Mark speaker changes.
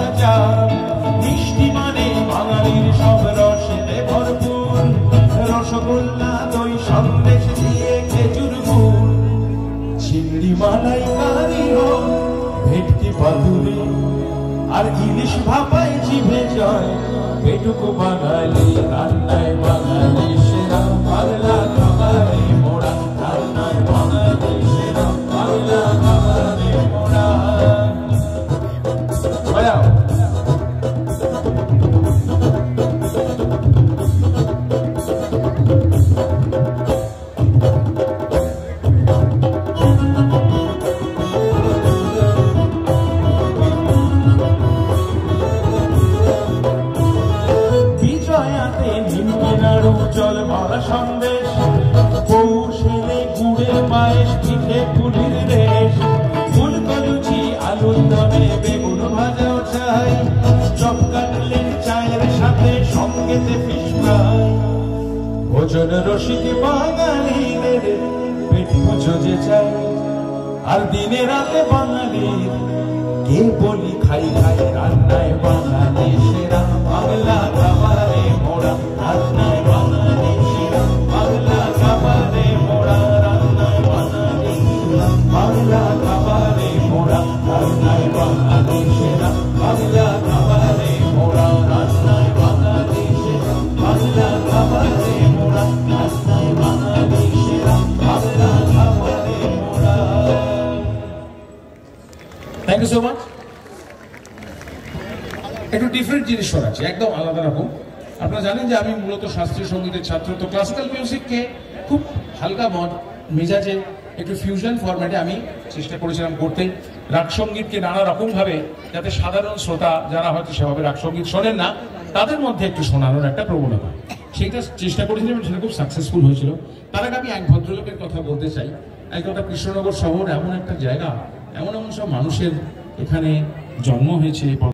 Speaker 1: ভাজা। মিষ্টি মানে বাঙালির সব রসে ভরপুর, রসগোল্লা দই সন্দেশ দিয়ে খেজুর গুড়, চিংড়ি মালাইকারি হোক ভেটকি পাতুরি, আর ইলিশ ভাপায় জিভে জয় এটুকু বাঙালি। রান্নায় বাঙালি সেরা, বাংলা খাবারে মোড়া, রান্নায় বাঙালি সেরা, বাংলা খাবারে মোড়া। জল ভরা সন্দেশ, কৌশলে গুড়ে পায়েস, পিঠে পুলির রেশ, ফুলকলুচি আলুর দমে বেগুন ভাজাও চাই, চপ কাটলেট চায়ের সাথে সঙ্গেতে ফিশ ফ্রাই। ভোজন রসিক বাঙালিদের পেট পুজো যে চাই, আর দিনে রাতে বাঙালির কে বলি খাই খাই। রান্নায় বাঙালি সেরা, বাংলা খাবারে মোড়া, রান্নায় বাঙালি সেরা, বাংলা খাবারে মোড়া, রান্নায় বাঙালি সেরা, বাংলা খাবারে মোড়া, রান্নায় বাঙালি সেরা, বাংলা খাবারে মোড়া, রান্নায় বাঙালি সেরা, বাংলা খাবারে মোড়া, রান্নায় বাঙালি সেরা, বাংলা খাবারে মোড়া। Thank you so much. একটু ডিফারেন্ট জিনিস শোনাচ্ছি, একদম আলাদা রকম। আপনারা জানেন যে আমি মূলত শাস্ত্রীয় সঙ্গীতের ছাত্র, তো ক্লাসিক্যাল মিউজিককে খুব হালকা মেজাজে একটু ফিউশন ফরম্যাটে আমি চেষ্টা করেছিলাম করতে। রাগ সঙ্গীতকে নানা রকমভাবে, যাতে সাধারণ শ্রোতা যারা হয়তো সেভাবে রাগ সঙ্গীত শোনেন না তাদের মধ্যে একটু শোনানোর একটা প্রবণতা, সেইটা চেষ্টা করেছিলাম, সেটা খুব সাকসেসফুল হয়েছিল। তার আগে আমি এক ভদ্রলোকের কথা বলতে চাই। একটা কৃষ্ণনগর শহর এমন একটা জায়গা, এমন সব মানুষের এখানে জন্ম হয়েছে।